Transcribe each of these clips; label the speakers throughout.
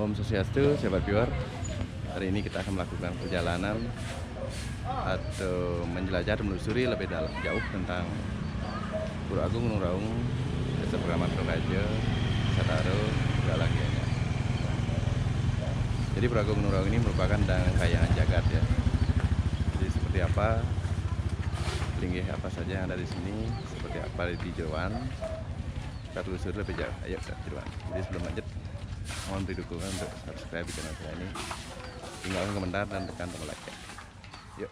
Speaker 1: Om Swastiastu, sahabat viewer. Hari ini kita akan melakukan perjalanan atau menjelajah dan menelusuri lebih jauh tentang Pura Agung Gunung Raung, Desa Pengaman Raja, Sataro, dan lainnya. Jadi Pura Agung Gunung Raung ini merupakan kayangan jagat ya. Jadi seperti apa, linggih apa saja yang ada di sini, seperti apa di Jeruan, kita telusuri lebih jauh. Ayo ke Jeruan. Jadi sebelum lanjut, mohon beri dukungan untuk subscribe di channel saya ini, tinggalkan komentar dan tekan tombol like. Yuk.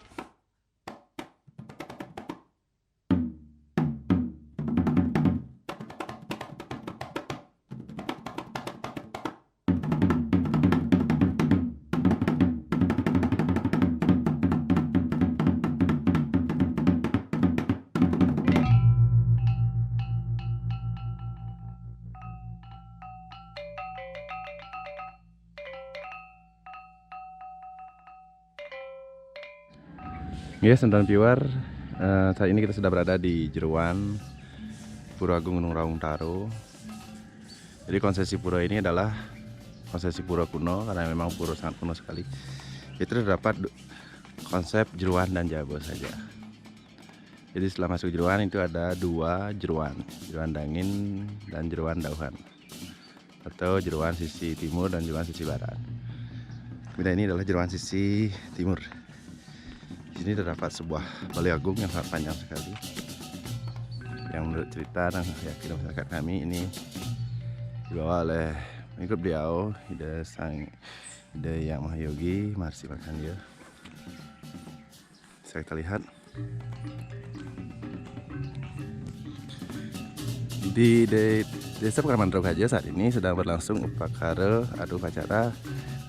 Speaker 1: Yes, teman viewer, saat ini kita sudah berada di Jeruan Pura Agung Gunung Raung Taro. Jadi konsesi pura ini adalah konsesi pura kuno karena memang pura sangat kuno sekali. Itu terdapat konsep Jeruan dan Jabo saja. Jadi setelah masuk Jeruan itu ada dua Jeruan, Jeruan Dangin dan Jeruan Dauhan, atau Jeruan sisi timur dan Jeruan sisi barat. Kemudian ini adalah Jeruan sisi timur. Di sini terdapat sebuah balai agung yang sangat panjang sekali, yang menurut cerita dan keyakinan masyarakat kami ini dibawa oleh pengikut beliau, Ida Yang Mahayogi Marsi Makandia. Bisa kita lihat di Desa Pengaman Raja saat ini sedang berlangsung upacara atau upacara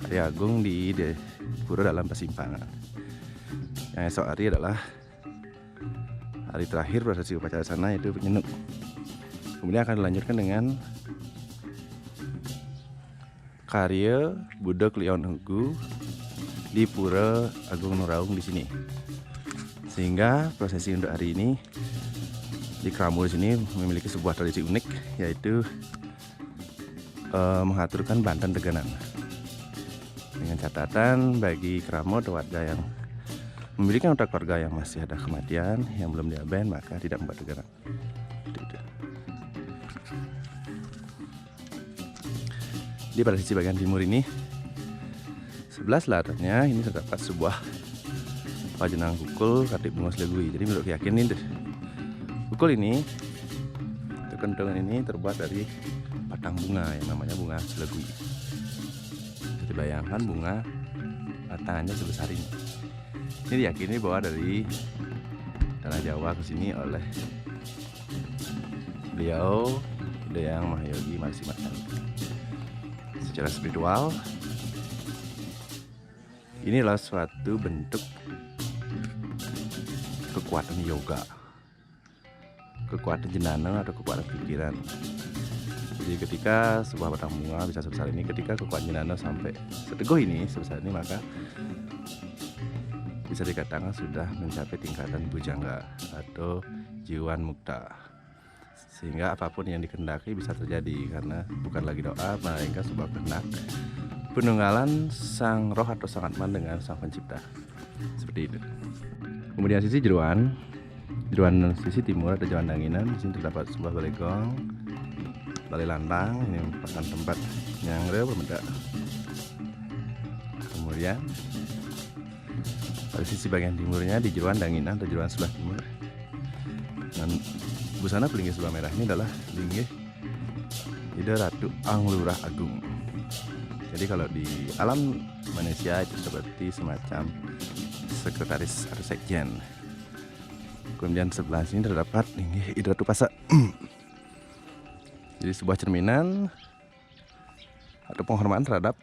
Speaker 1: hari agung di pura dalam persimpangan. Yang esok hari adalah hari terakhir prosesi upacara sana, yaitu penyenuk. Kemudian akan dilanjutkan dengan karya Buddha Klion Hugu di Pura Agung Gunung Raung di sini. Sehingga prosesi untuk hari ini di Kramo di sini memiliki sebuah tradisi unik, yaitu mengaturkan banten teganan. Dengan catatan bagi Kramo atau warga yang memiliki anggota keluarga yang masih ada kematian yang belum diaben, maka tidak membuat teganan. Di pada sisi bagian timur ini, sebelah selatannya ini terdapat sebuah pajenang kukul Katip Bunga Selegui. Jadi menurut keyakinan kukul ini, kentongan ini terbuat dari batang bunga yang namanya bunga selegui. Jadi bayangkan bunga batangannya sebesar ini. Ini diyakini bahwa dari tanah Jawa ke sini oleh beliau Yang Mahayogi Marsi Makandia. Secara spiritual, ini adalah suatu bentuk kekuatan yoga, kekuatan jenana atau kekuatan pikiran. Jadi ketika sebuah batang bunga bisa sebesar ini, ketika kekuatan jenana sampai seteguh ini, sebesar ini, maka bisa dikatakan sudah mencapai tingkatan bujangga atau jiwan mukta, sehingga apapun yang dikehendaki bisa terjadi karena bukan lagi doa, melainkan sebuah kehendak penunggalan sang roh atau sang atman dengan sang pencipta. Seperti itu. Kemudian sisi Jeruan sisi timur ada Jeruan Danginan. Di sini terdapat sebuah balai gong, balai lantang. Ini merupakan tempat yang bermeda. Kemudian pada sisi bagian timurnya di Jeruan Danginan atau Jeruan sebelah timur, dan busana pelinggih sebelah merah ini adalah linggih Ida Ratu Anglurah Agung. Jadi kalau di alam manusia itu seperti semacam sekretaris atau sekjen. Kemudian sebelah sini terdapat linggih Ida Ratu Pasa. Jadi sebuah cerminan atau penghormatan terhadap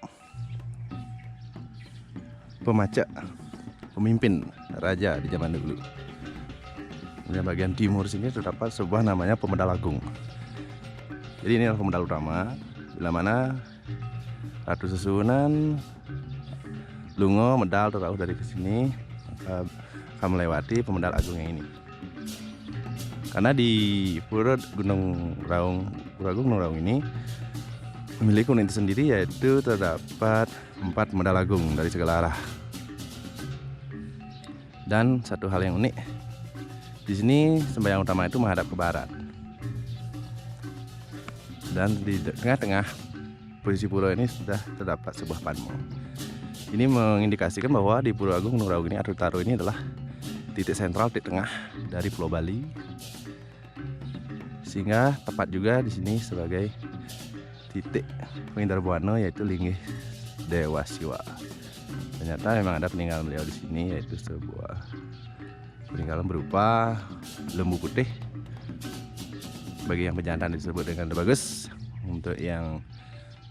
Speaker 1: pemimpin raja di zaman dulu. Kemudian bagian timur sini terdapat sebuah namanya Pemedal Agung. Jadi ini adalah pemedal utama, bila mana Ratu Susunan Lungo medal terjauh dari kesini, maka akan melewati Pemedal Agung yang ini. Karena di Pura Agung Gunung Raung ini memiliki unik sendiri, yaitu terdapat 4 Pemedal Agung dari segala arah. Dan satu hal yang unik, di sini sembahyang utama itu menghadap ke barat. Dan di tengah-tengah posisi pura ini sudah terdapat sebuah panmo. Ini mengindikasikan bahwa di Pura Agung Gunung Raung ini atau Taro ini adalah titik sentral, titik tengah dari Pulau Bali, sehingga tepat juga di sini sebagai titik pengintar buana, yaitu Linggih Dewa Siwa. Ternyata memang ada peninggalan beliau di sini, yaitu sebuah peninggalan berupa lembu putih. Bagi yang pejantan disebut dengan bagus, untuk yang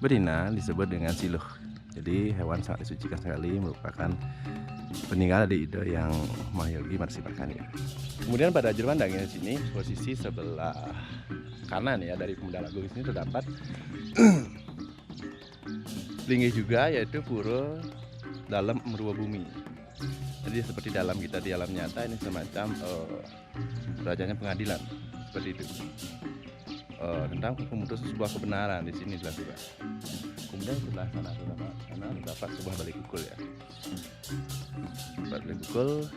Speaker 1: betina disebut dengan siluh. Jadi hewan sangat disucikan sekali, merupakan peninggalan dari Ida yang Mahyogi Marsimakani. Kemudian pada Jeruan Dangin sini, posisi sebelah kanan ya dari Pemedal Agung ini terdapat linggih juga, yaitu pura dalam Merua Bumi. Jadi seperti dalam kita di alam nyata, ini semacam rajanya pengadilan seperti itu. Tentang memutus sebuah kebenaran di sini dilakukan. Kemudian sebelah sana terdapat sebuah balik kukul ya. Balik kukul.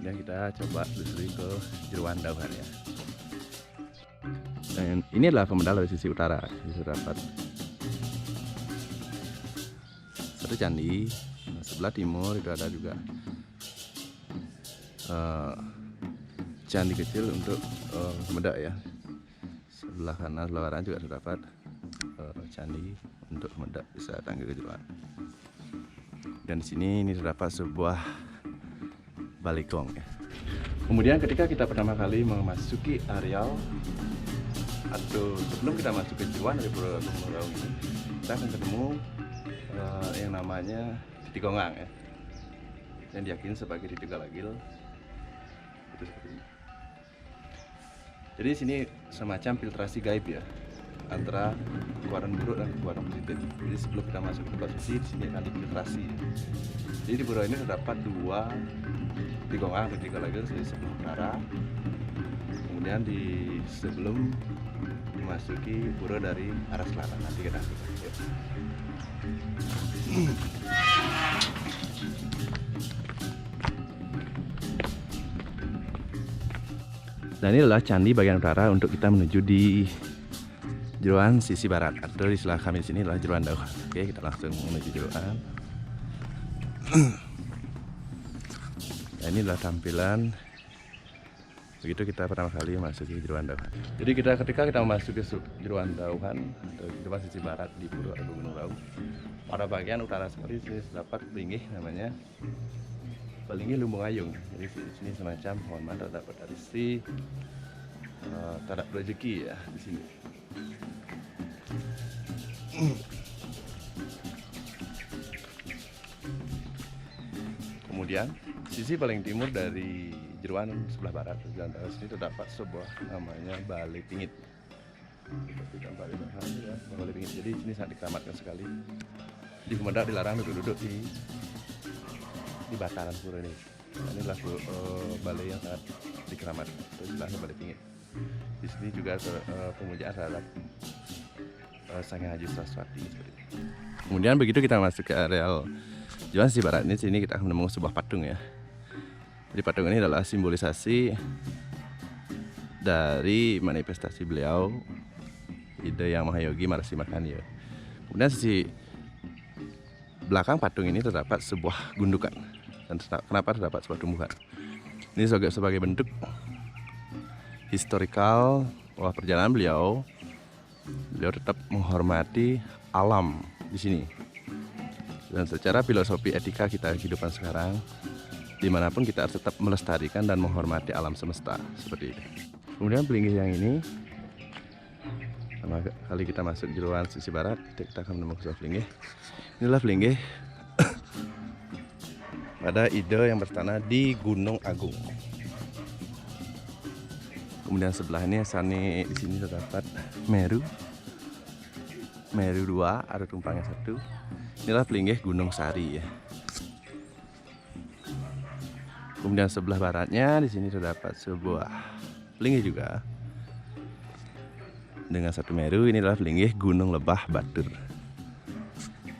Speaker 1: Dan kita coba telusuri ke Jeruan Dauhan ya. Dan ini adalah Pemedal dari sisi utara. Di terdapat satu candi. Nah, sebelah timur itu ada juga candi kecil untuk Pemedal ya. Sebelah kanan, sebelah barat juga terdapat candi untuk Pemedal bisa tangga ke Jeruan. Dan di sini ini terdapat sebuah balikong ya. Kemudian ketika kita pertama kali memasuki areal atau sebelum kita masuk ke Jeruan dari Pura Gunung Raung ini, kita akan ketemu yang namanya titik gongang ya, yang diyakini sebagai titik galagil. Itu seperti ini. Jadi sini semacam filtrasi gaib ya, antara kekuatan buruk dan kekuatan positif. Jadi sebelum kita masuk ke tempat suci, di sini akan difiltrasi. Jadi di pura ini terdapat 2 titik gongang atau titik galagil di sebelah utara. Kemudian di sebelum memasuki pura dari arah selatan, nanti kita lihat. Dan ini adalah candi bagian utara untuk kita menuju di Jeruan sisi barat, atau di sebelah kami sini adalah Jeruan Dauhan. Oke, kita langsung menuju Jeruan. Nah, ini adalah tampilan begitu kita pertama kali memasuki Jeruan Dauhan. Jadi ketika kita memasuki Jeruan Dauhan atau Jeruan sisi barat di Pura Agung Gunung Raung, pada bagian utara seperti ini terdapat linggih namanya Linggih Lumbung Ayung. Jadi di sini semacam hormat terdapat dari si terdapat rezeki ya di sini. Kemudian sisi paling timur dari Jeruan sebelah barat Jeruan Dauhan sini terdapat sebuah namanya Balai Pingit. Balai Pingit. Jadi sini sangat dikeramatkan sekali. Di Pemedal dilarang duduk-duduk di bataran pura ini. Nah, inilah balai yang sangat dikeramatkan. Itu sebelahnya Balai Pingit. Di sini juga pemujaan terhadap Sang Haji Saraswati seperti itu. Kemudian begitu kita masuk ke areal Jeruan sisi barat ini, sini kita akan menemukan sebuah patung ya. Jadi patung ini adalah simbolisasi dari manifestasi beliau, Ida Yang Mahyogi Marsimakani ya. Kemudian sisi belakang patung ini terdapat sebuah gundukan. Dan kenapa terdapat sebuah tumbuhan? Ini sebagai bentuk historikal bahwa perjalanan beliau tetap menghormati alam di sini. Dan secara filosofi etika kita kehidupan sekarang, dimanapun kita harus tetap melestarikan dan menghormati alam semesta seperti ini. Kemudian pelinggih yang ini, pertama kali kita masuk Jeruan sisi barat, kita akan menemukan sebuah pelinggih. Inilah pelinggih pada Ida yang bertanah di Gunung Agung. Kemudian sebelah ini di sini terdapat Meru 2, ada tumpangnya 1. Inilah pelinggih Gunung Sari ya. Kemudian sebelah baratnya di sini terdapat sebuah pelinggih juga. dengan satu meru. Ini adalah Pelinggih Gunung Lebah Batur.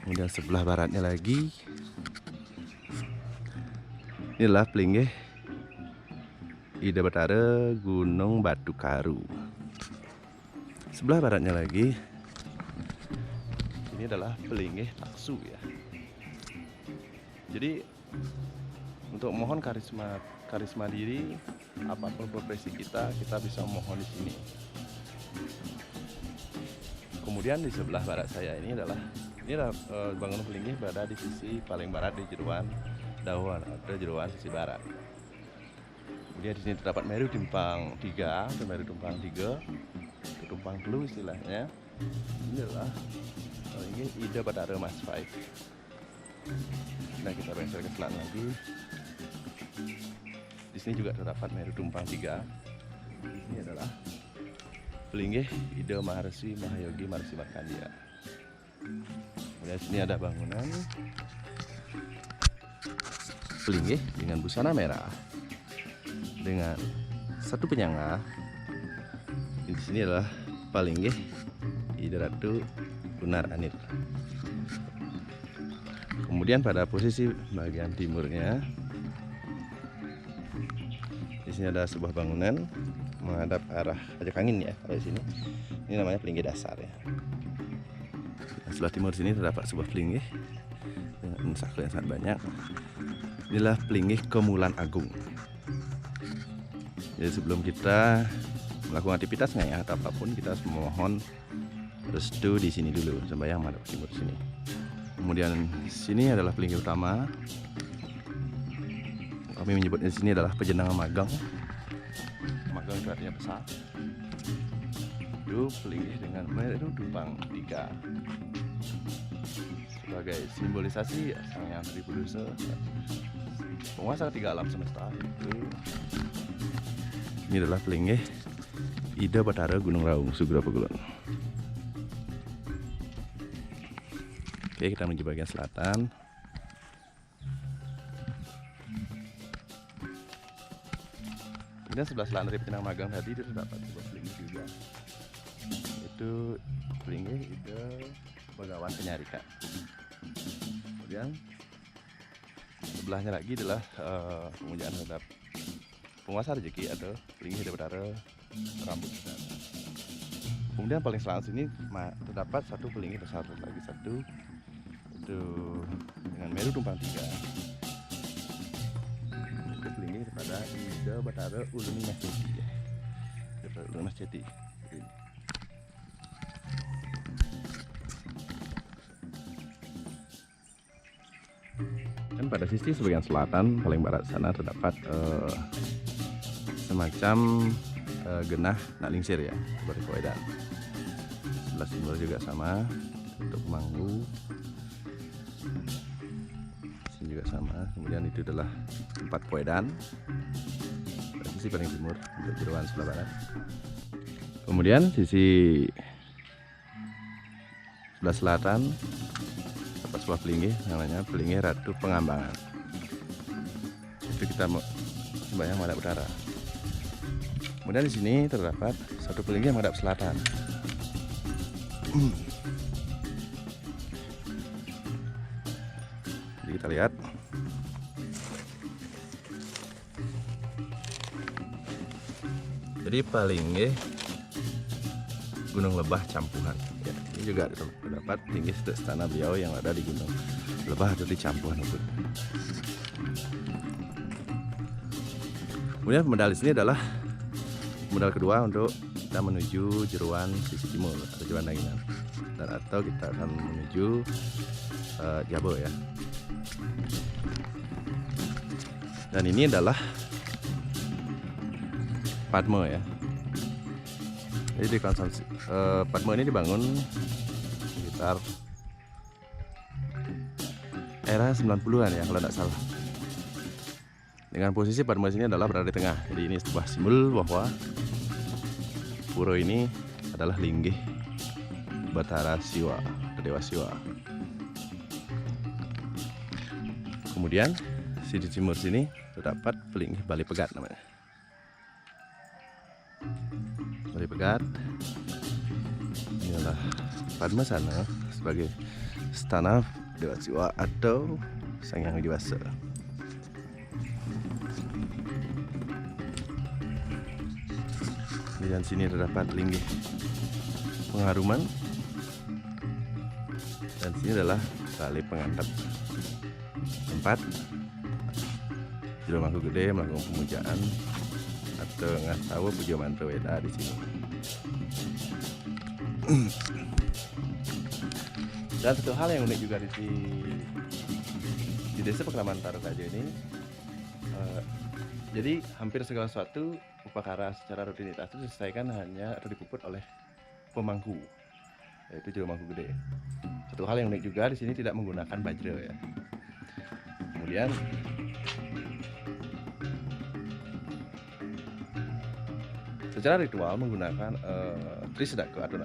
Speaker 1: Kemudian sebelah baratnya lagi inilah Pelinggih Ida Betara Gunung Batu Karu. Sebelah baratnya lagi ini adalah Pelinggih Taksu ya. Jadi untuk mohon karisma diri, apapun profesi kita bisa mohon di sini. Kemudian di sebelah barat saya ini adalah bangunan Pelinggih berada di sisi paling barat di Jeruan Dawan atau Jeruan sisi barat. Kemudian di sini terdapat Meru Tumpang 3 atau Meru Tumpang 3, Tumpang Telu istilahnya. Ini adalah Pelinggih Ida Betara Mas 5. Nah, kita bergeser ke selatan lagi. Di sini juga terdapat Meru Tumpang 3. Ini adalah Pelinggih Ida Maharesi Mahayogi Marsi Markandia. Kemudian di sini ada bangunan Pelinggih dengan busana merah dengan satu penyangga. Di sini adalah Pelinggih Ida Ratu Unar Anit. Kemudian pada posisi bagian timurnya, di sini ada sebuah bangunan menghadap arah pajak angin ya. Kalau di sini, ini namanya Pelinggih Dasar ya. Di sebelah timur sini terdapat sebuah Pelinggih dengan sakral yang sangat banyak. Inilah Pelinggih Kemulan Agung. Jadi sebelum kita melakukan aktivitas ngayah atau apapun, kita harus memohon restu di sini dulu, sembahyang menghadap timur sini. Kemudian sini adalah Pelinggih utama. Kami menyebutnya di sini adalah Pejenangan Magang. Magang itu artinya besar. Itu Pelinggih dengan Meru Tumpang 3 sebagai simbolisasi Sang Hyang Tribhudusa, penguasa ketiga alam semesta. Ini adalah Pelinggih Ida Betara Gunung Raung Sugro Pegulun. Oke, kita menuju bagian selatan. Kemudian sebelah selatan dari Pejenangan Magang tadi itu terdapat sebuah Pelinggih juga. Itu Pelinggih Ida Begawan Penyarika. Kemudian sebelahnya lagi adalah pemujaan terhadap penguasa rezeki atau Pelinggih Ida Betara Rambut Besar. Kemudian paling selatan sini terdapat satu Pelinggih besar lagi, satu itu dengan Meru Tumpang 3. Itu Pelinggih kepada Ida Betara Ulumi Mas Jeti ya. Ulumi Mas Jeti. Dan pada sisi sebagian selatan paling barat sana terdapat semacam genah nak lingsir ya, seperti Koedan. Sebelah timur juga sama untuk Manggu. Sini juga sama. Kemudian itu adalah tempat Koedan. Pada sisi paling timur untuk Jeruan sebelah barat. Kemudian sisi sebelah selatan terdapat sebuah Pelinggih namanya Pelinggih Ratu Pengambangan. Itu kita sembahyang menghadap utara. Kemudian di sini terdapat satu Pelinggih menghadap selatan. Jadi kita lihat. Jadi Pelinggih Gunung Lebah Campuhan. Ya, ini juga terdapat Pelinggih istana beliau yang ada di Gunung Lebah atau di Campuhan itu. Kemudian pemedal di sini adalah pemedal kedua untuk kita menuju Jeruan sisi timur atau Jeruan Danginan, dan atau kita akan menuju Jabo ya. Dan ini adalah Padma ya. Jadi di konsumsi Padma ini dibangun sekitar era 90-an ya kalau tidak salah. Dengan posisi Padma sini adalah berada di tengah. Jadi ini sebuah simbol bahwa pura ini adalah linggih Batara Siwa atau Dewa Siwa. Kemudian di timur sini terdapat Pelinggih Bali Pegat namanya. Bali Pegat Inilah Padma Sana sebagai istana Dewa Siwa atau Sang Yang Dewasa. Dan sini terdapat linggih pengharuman, dan sini adalah balai pengantap tempat Jero Mangku Gede melakukan pemujaan atau ngasawa puja mantra weda di sini. Dan satu hal yang unik juga di desa Pekraman Tarukaja ini, jadi hampir segala sesuatu upacara secara rutinitas itu diselesaikan hanya atau dipuput oleh pemangku, yaitu Jero Mangku Gede. Satu hal yang unik juga di sini tidak menggunakan bajra ya. Kemudian secara ritual menggunakan Trisedako atau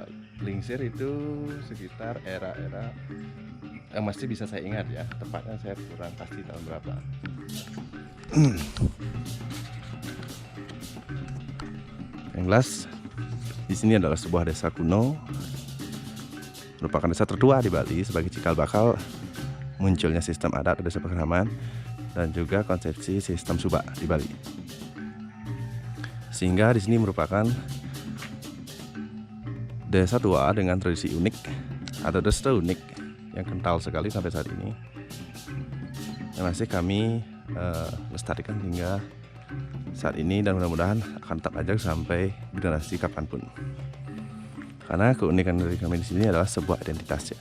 Speaker 1: lingsir itu sekitar era-era yang masih bisa saya ingat ya, tepatnya saya kurang pasti tahun berapa. Yang jelas di sini adalah sebuah desa kuno, merupakan desa tertua di Bali sebagai cikal bakal munculnya sistem adat desa Pekraman dan juga konsepsi sistem subak di Bali. Sehingga di sini merupakan desa tua dengan tradisi unik atau desa unik yang kental sekali sampai saat ini, yang masih kami lestarikan hingga saat ini, dan mudah-mudahan akan tetap ajak sampai generasi kapanpun. Karena keunikan dari kami di sini adalah sebuah identitas ya.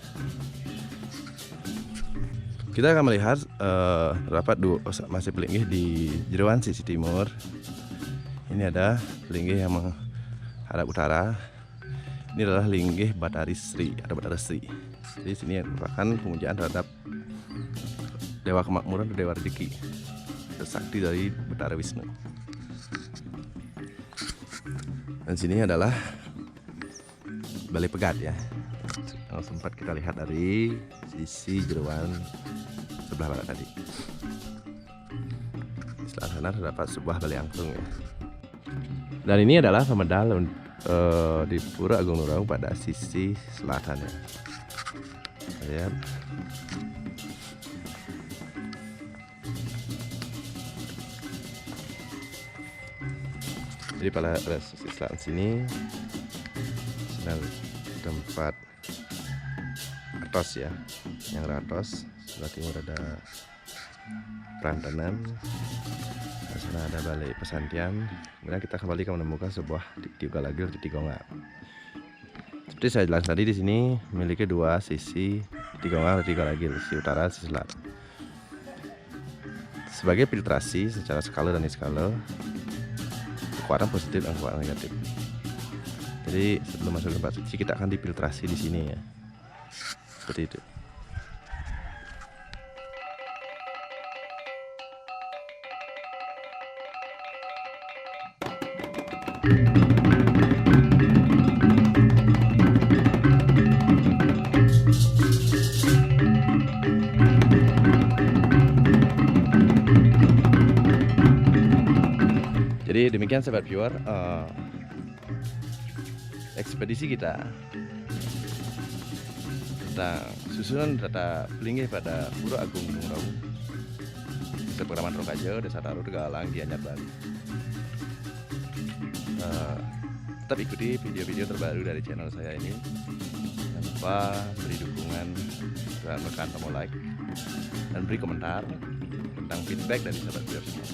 Speaker 1: Kita akan melihat terdapat dua masih pelinggih di jeruan sisi timur. Ini ada linggih yang menghadap utara. Ini adalah linggih Bathari Sri atau Bathara Sri. Jadi sini merupakan pemujaan terhadap dewa kemakmuran atau dewa rezeki, sakti dari Bathara Wisnu. Dan sini adalah Balai Pegat ya, yang sempat kita lihat dari sisi jeruan sebelah barat tadi. Di sebelah sana terdapat sebuah balai angklung ya. Dan ini adalah pemedal di Pura Agung Nuraung pada sisi selatan ya. Lihat. Jadi pada sisi selatan sini tempat atos ya, yang ratos. Sebelah timur ada Prantanan, di sana ada Balai Pesantian. Kemudian kita kembali menemukan sebuah tiga lagi titik gonga. Seperti saya jelaskan tadi, di sini memiliki dua sisi titik gonga atau tiga lagi, sisi utara, sisi selatan. Sebagai filtrasi secara skala dan iskala, kekuatan positif dan kekuatan negatif. Jadi sebelum masuk ke tempat suci kita akan difiltrasi di sini ya, seperti itu. Jadi demikian sahabat viewer, ekspedisi kita tentang susunan data pelinggih pada Pura Agung Nuraung, Desa Pekraman Tarukaja, Desa Taru, Tegalang, Gianyar, Bali. Tetap ikuti video-video terbaru dari channel saya ini. Jangan lupa beri dukungan dan tekan tombol like dan beri komentar tentang feedback dari sahabat viewer semua.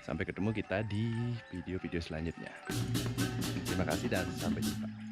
Speaker 1: Sampai ketemu kita di video-video selanjutnya. Terima kasih dan sampai jumpa.